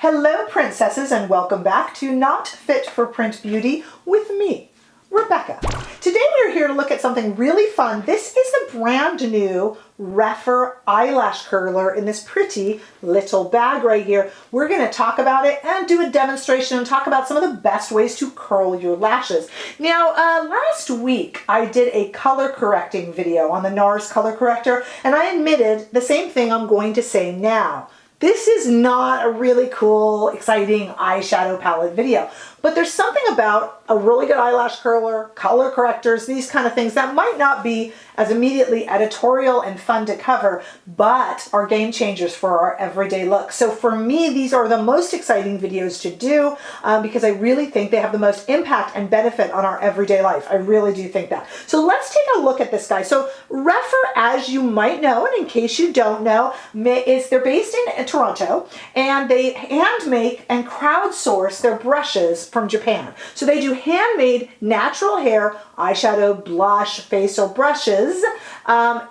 Hello princesses, and welcome back to Not Fit for Print Beauty with me, Rebecca. Today we're here to look at something really fun. This is the brand new Rephr Eyelash Curler in this pretty little bag right here. We're going to talk about it and do a demonstration and talk about some of the best ways to curl your lashes. Now, last week I did a color correcting video on the Nars color corrector, and I admitted the same thing I'm going to say now. This is not a really cool, exciting eyeshadow palette video, but there's something about a really good eyelash curler, color correctors, these kind of things that might not be as immediately editorial and fun to cover, but are game changers for our everyday look. So for me, these are the most exciting videos to do because I really think they have the most impact and benefit on our everyday life. I really do think that. So let's take a look at this guy. So Rephr, as you might know, and in case you don't know, they're based in Toronto, and they hand make and crowdsource their brushes from Japan. So they do handmade natural hair, eyeshadow, blush, facial brushes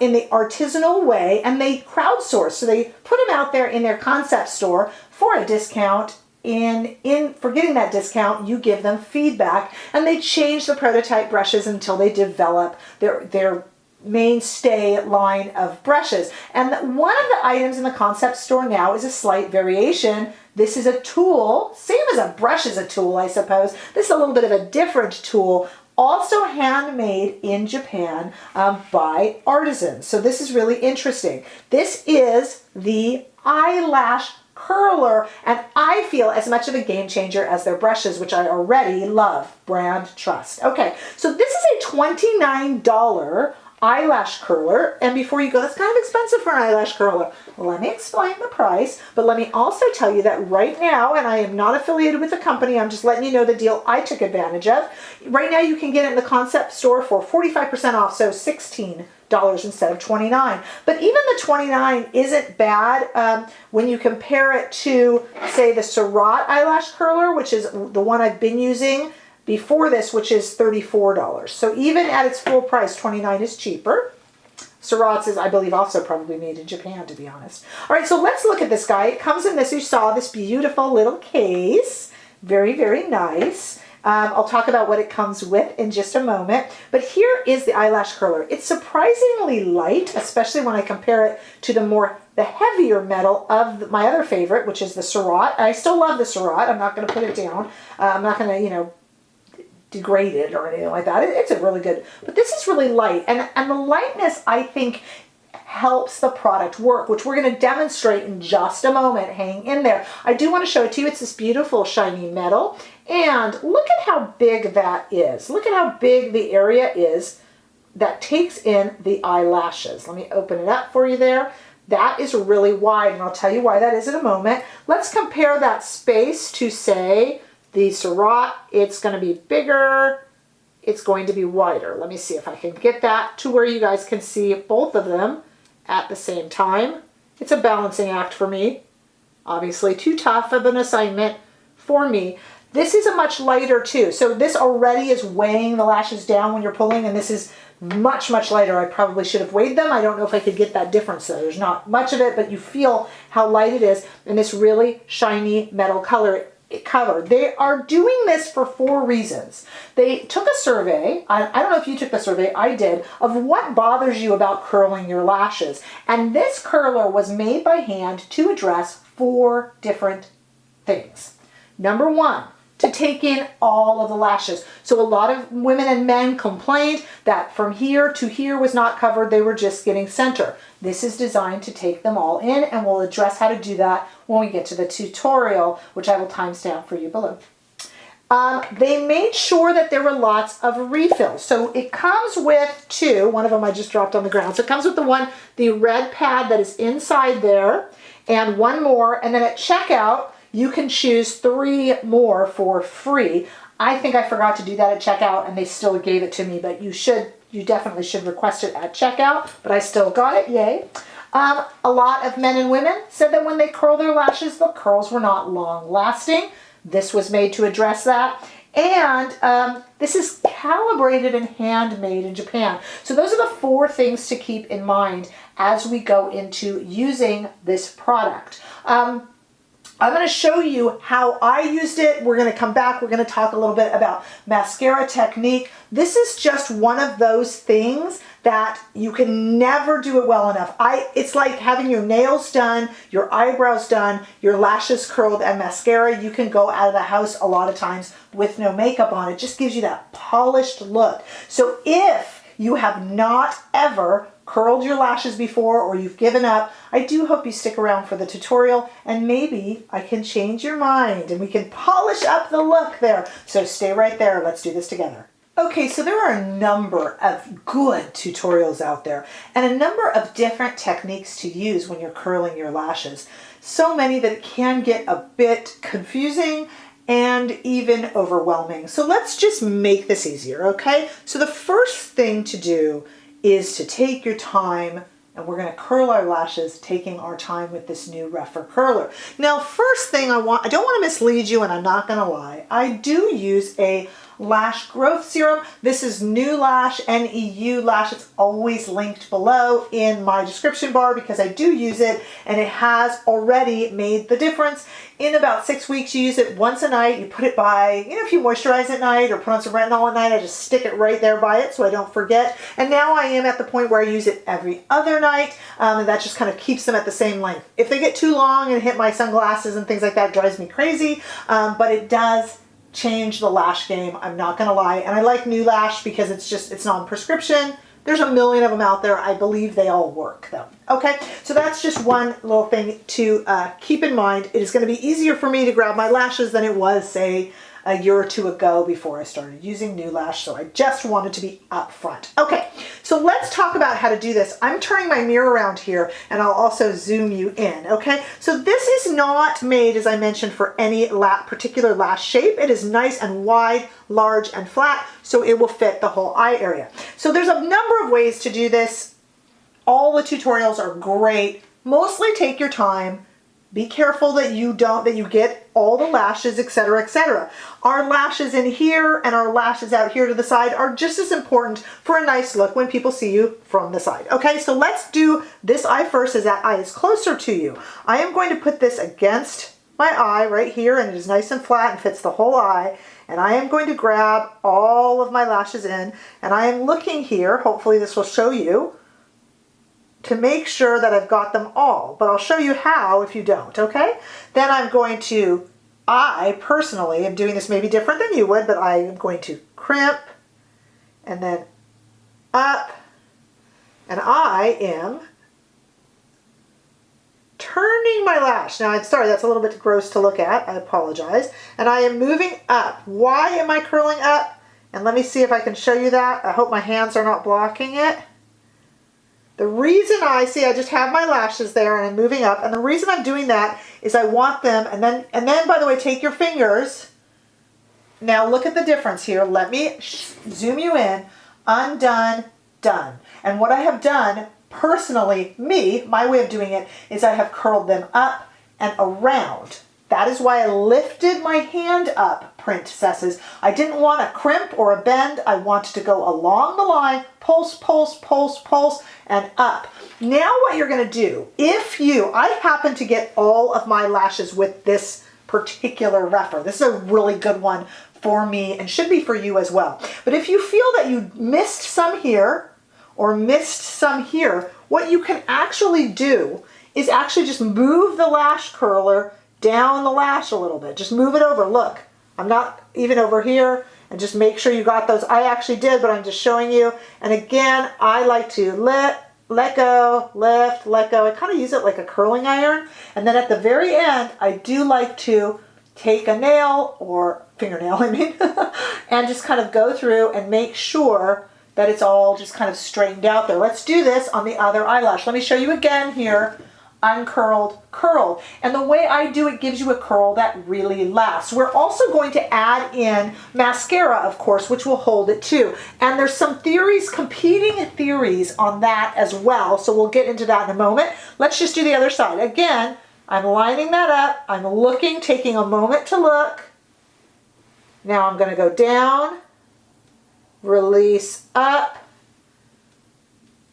in the artisanal way, and they crowdsource. So they put them out there in their concept store for a discount. For getting that discount, you give them feedback, and they change the prototype brushes until they develop their mainstay line of brushes. And one of the items in the concept store now is a slight variation. This is a tool, same as a brush is a tool, I suppose. This is a little bit of a different tool, also handmade in Japan by artisans. So this is really interesting. This is the eyelash curler, and I feel as much of a game changer as their brushes, which I already love. Brand trust. Okay, so this is a $29 eyelash curler, and before you go, that's kind of expensive for an eyelash curler. Let me explain the price, but let me also tell you that right now, and I am not affiliated with the company, I'm just letting you know the deal I took advantage of. Right now you can get it in the concept store for 45% off, so $16 instead of $29. But even the $29 isn't bad when you compare it to, say, the Surratt eyelash curler, which is the one I've been using before this, which is $34. So even at its full price, $29 is cheaper. Surratt's is, I believe, also probably made in Japan, to be honest. All right, so let's look at this guy. It comes in this, you saw, this beautiful little case. Very, very nice. I'll talk about what it comes with in just a moment. But here is the eyelash curler. It's surprisingly light, especially when I compare it to the heavier metal of my other favorite, which is the Surratt. I still love the Surratt. I'm not going to put it down. I'm not going to, degrade it or anything like that. It's a really good, but this is really light, and the lightness, I think, helps the product work, which we're going to demonstrate in just a moment. Hang in there. I do want to show it to you. It's this beautiful shiny metal, and look at how big that is. Look at how big the area is that takes in the eyelashes. Let me open it up for you there. That is really wide, and I'll tell you why that is in a moment. Let's compare that space to, say, the Surratt. It's going to be bigger. It's going to be wider. Let me see if I can get that to where you guys can see both of them at the same time. It's a balancing act for me. Obviously too tough of an assignment for me. This is a much lighter too. So this already is weighing the lashes down when you're pulling, and this is much, much lighter. I probably should have weighed them. I don't know if I could get that difference though. There's not much of it, but you feel how light it is in this really shiny metal cover. They are doing this for 4 reasons. They took a survey, I don't know if you took the survey, I did, of what bothers you about curling your lashes. And this curler was made by hand to address 4 different things. Number 1, to take in all of the lashes. So a lot of women and men complained that from here to here was not covered, they were just getting center. This is designed to take them all in, and we'll address how to do that when we get to the tutorial, which I will timestamp for you below. They made sure that there were lots of refills. So it comes with 2, one of them I just dropped on the ground. So it comes with the red pad that is inside there, and 1 more, and then at checkout, you can choose 3 more for free. I think I forgot to do that at checkout, and they still gave it to me, but you definitely should request it at checkout, but I still got it, yay. A lot of men and women said that when they curl their lashes, the curls were not long lasting. This was made to address that. And this is calibrated and handmade in Japan. So those are the 4 things to keep in mind as we go into using this product. I'm going to show you how I used it. We're going to come back. We're going to talk a little bit about mascara technique. This is just one of those things that you can never do it well enough. It's like having your nails done, your eyebrows done, your lashes curled, and mascara. You can go out of the house a lot of times with no makeup on. It just gives you that polished look. So if you have not ever curled your lashes before, or you've given up, I do hope you stick around for the tutorial, and maybe I can change your mind and we can polish up the look there. So stay right there. Let's do this together. Okay, so there are a number of good tutorials out there and a number of different techniques to use when you're curling your lashes. So many that it can get a bit confusing and even overwhelming. So let's just make this easier, okay? So the first thing to do is to take your time, and we're going to curl our lashes taking our time with this new Rephr curler. Now, first thing I don't want to mislead you, and I'm not going to lie, I do use a lash growth serum. This is New Lash, NEU Lash. It's always linked below in my description bar because I do use it, and it has already made the difference. In about 6 weeks, you use it once a night. You put it by, if you moisturize at night or put on some retinol at night, I just stick it right there by it so I don't forget. And now I am at the point where I use it every other night, and that just kind of keeps them at the same length. If they get too long and hit my sunglasses and things like that, it drives me crazy, but it does change the lash game, I'm not gonna lie. And I like New Lash because it's non-prescription. There's a million of them out there. I believe they all work though. Okay, so that's just one little thing to keep in mind. It is gonna be easier for me to grab my lashes than it was, say, a year or two ago before I started using New Lash, so I just wanted to be upfront. Okay, so let's talk about how to do this. I'm turning my mirror around here, and I'll also zoom you in, okay? So this is not made, as I mentioned, for any particular lash shape. It is nice and wide, large, and flat, so it will fit the whole eye area. So there's a number of ways to do this. All the tutorials are great. Mostly take your time. Be careful that you get all the lashes, etc., etc. Our lashes in here and our lashes out here to the side are just as important for a nice look when people see you from the side. Okay, so let's do this eye first, as that eye is closer to you. I am going to put this against my eye right here, and it is nice and flat and fits the whole eye. And I am going to grab all of my lashes in, and I am looking here, hopefully this will show you, to make sure that I've got them all, but I'll show you how if you don't, okay? Then I'm going to, I personally am doing this maybe different than you would, but I am going to crimp and then up, and I am turning my lash. Now, I'm sorry, that's a little bit gross to look at, I apologize. And I am moving up. Why am I curling up? And let me see if I can show you that. I hope my hands are not blocking it. The reason I just have my lashes there and I'm moving up, and the reason I'm doing that is I want them, and then by the way, take your fingers. Now look at the difference here. Let me zoom you in. Undone, done. And what I have done personally, my way of doing it is I have curled them up and around. That is why I lifted my hand up, PRINTcesses. I didn't want a crimp or a bend. I wanted to go along the line, pulse, pulse, pulse, pulse, and up. Now what you're going to do, I happen to get all of my lashes with this particular Rephr. This is a really good one for me and should be for you as well. But if you feel that you missed some here or missed some here, what you can actually do is actually just move the lash curler down the lash a little bit. Just move it over. Look, I'm not even over here, and just make sure you got those. I actually did, but I'm just showing you. And again, I like to let go, lift, let go. I kind of use it like a curling iron. And then at the very end, I do like to take a nail, or fingernail, I mean, and just kind of go through and make sure that it's all just kind of straightened out there. Let's do this on the other eyelash. Let me show you again here. Uncurled, curled. And the way I do it gives you a curl that really lasts. We're also going to add in mascara, of course, which will hold it too. And there's some theories, competing theories on that as well. So we'll get into that in a moment. Let's just do the other side. Again, I'm lining that up. I'm looking, taking a moment to look. Now I'm going to go down, release up,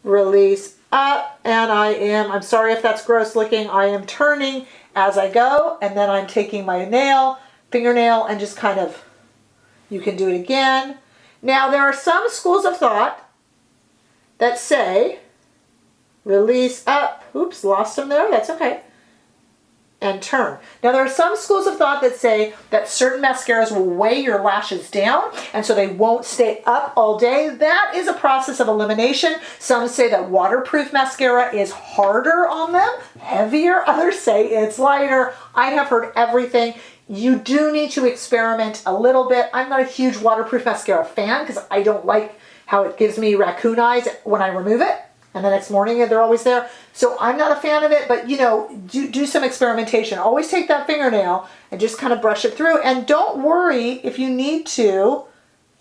release up, and I'm sorry if that's gross looking, I am turning as I go, and then I'm taking my fingernail, and just kind of, you can do it again. Now there are some schools of thought that say, release up, oops, lost them there, that's okay, and turn. Now there are some schools of thought that say that certain mascaras will weigh your lashes down, and so they won't stay up all day. That is a process of elimination. Some say that waterproof mascara is harder on them, heavier. Others say it's lighter. I have heard everything. You do need to experiment a little bit. I'm not a huge waterproof mascara fan because I don't like how it gives me raccoon eyes when I remove it. And the next morning they're always there. So I'm not a fan of it, but you know, do some experimentation. Always take that fingernail and just kind of brush it through. And don't worry if you need to.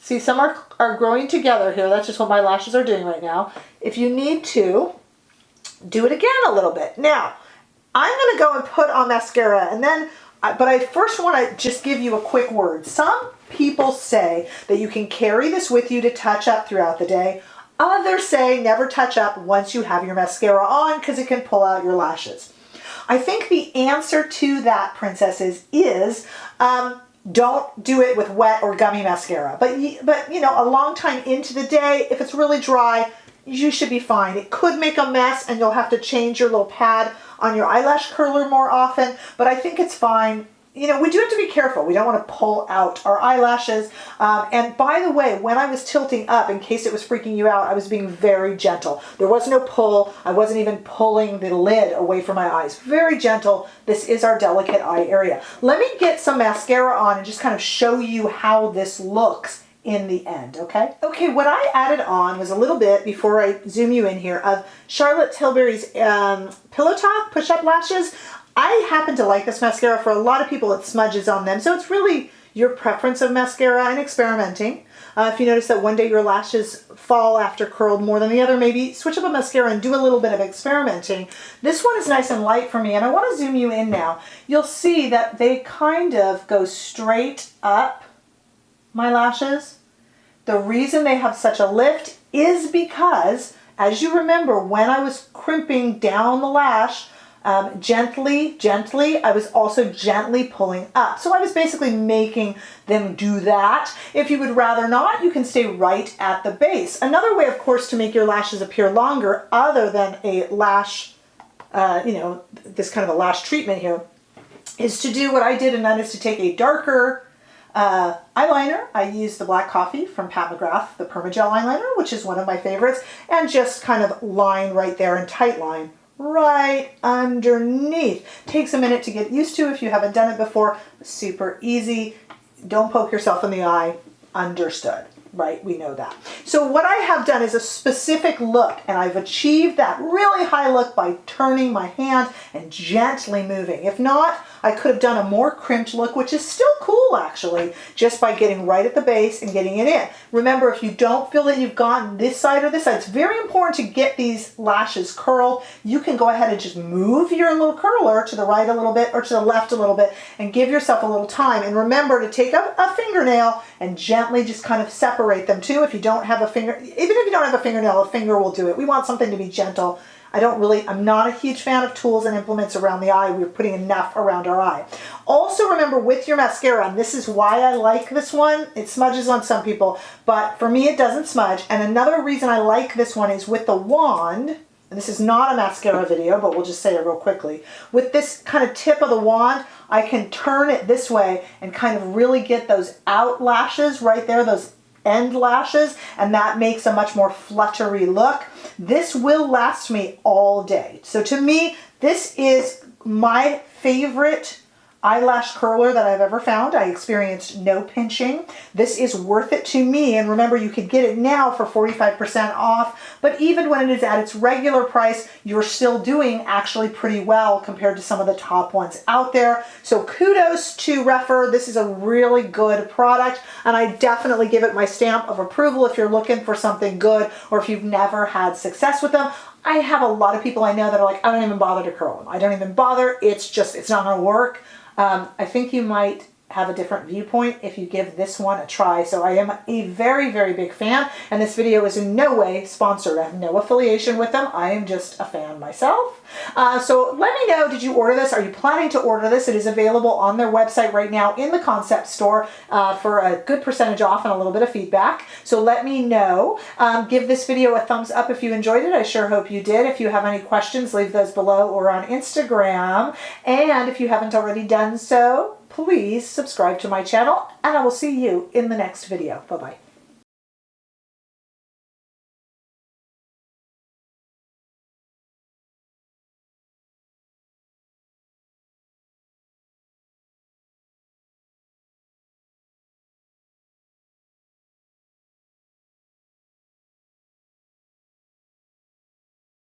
See, some are growing together here. That's just what my lashes are doing right now. If you need to, do it again a little bit. Now, I'm going to go and put on mascara, and then, but I first want to just give you a quick word. Some people say that you can carry this with you to touch up throughout the day. Others say never touch up once you have your mascara on because it can pull out your lashes. I think the answer to that, princesses, is don't do it with wet or gummy mascara. But you know, a long time into the day, if it's really dry, you should be fine. It could make a mess and you'll have to change your little pad on your eyelash curler more often, but I think it's fine. You know, we do have to be careful. We don't want to pull out our eyelashes. And by the way, when I was tilting up, in case it was freaking you out, I was being very gentle. There was no pull. I wasn't even pulling the lid away from my eyes. Very gentle. This is our delicate eye area. Let me get some mascara on and just kind of show you how this looks in the end, okay? Okay, what I added on was a little bit, before I zoom you in here, of Charlotte Tilbury's Pillow Talk Push-Up Lashes. I happen to like this mascara. For a lot of people, it smudges on them. So it's really your preference of mascara and experimenting. If you notice that one day your lashes fall after curled more than the other, maybe switch up a mascara and do a little bit of experimenting. This one is nice and light for me, and I want to zoom you in now. You'll see that they kind of go straight up, my lashes. The reason they have such a lift is because, as you remember, when I was crimping down the lash, gently, I was also gently pulling up. So I was basically making them do that. If you would rather not, you can stay right at the base. Another way, of course, to make your lashes appear longer, other than a lash, you know, this kind of a lash treatment here, is to do what I did, and that is to take a darker eyeliner. I use the Black Coffee from Pat McGrath, the Permagel eyeliner, which is one of my favorites, and just kind of line right there and tight line right underneath. Takes a minute to get used to if you haven't done it before. Super easy. Don't poke yourself in the eye. Understood, right? We know that. So what I have done is a specific look, and I've achieved that really high look by turning my hand and gently moving. If not, I could have done a more crimped look, which is still cool actually, just by getting right at the base and getting it in. Remember, if you don't feel that you've gotten this side or this side, it's very important to get these lashes curled. You can go ahead and just move your little curler to the right a little bit or to the left a little bit and give yourself a little time. And remember to take a fingernail and gently just kind of separate them too. If you don't have a finger, even if you don't have a fingernail, a finger will do it. We want something to be gentle. I'm not a huge fan of tools and implements around the eye. We're putting enough around our eye. Also remember with your mascara, and this is why I like this one, it smudges on some people, but for me it doesn't smudge. And another reason I like this one is with the wand, and this is not a mascara video, but we'll just say it real quickly. With this kind of tip of the wand, I can turn it this way and kind of really get those out lashes right there, those end lashes, and that makes a much more fluttery look. This will last me all day. So to me, this is my favorite eyelash curler that I've ever found. I experienced no pinching. This is worth it to me. And remember, you could get it now for 45% off, but even when it is at its regular price, you're still doing actually pretty well compared to some of the top ones out there. So kudos to Rephr. This is a really good product, and I definitely give it my stamp of approval if you're looking for something good or if you've never had success with them. I have a lot of people I know that are like, I don't even bother to curl them. I don't even bother. It's not going to work. I think you might have a different viewpoint if you give this one a try. So I am a very, very big fan, and this video is in no way sponsored. I have no affiliation with them. I am just a fan myself. So let me know, did you order this? Are you planning to order this? It is available on their website right now in the concept store for a good percentage off and a little bit of feedback. So let me know. Give this video a thumbs up if you enjoyed it. I sure hope you did. If you have any questions, leave those below or on Instagram. And if you haven't already done so, please subscribe to my channel, and I will see you in the next video. Bye-bye.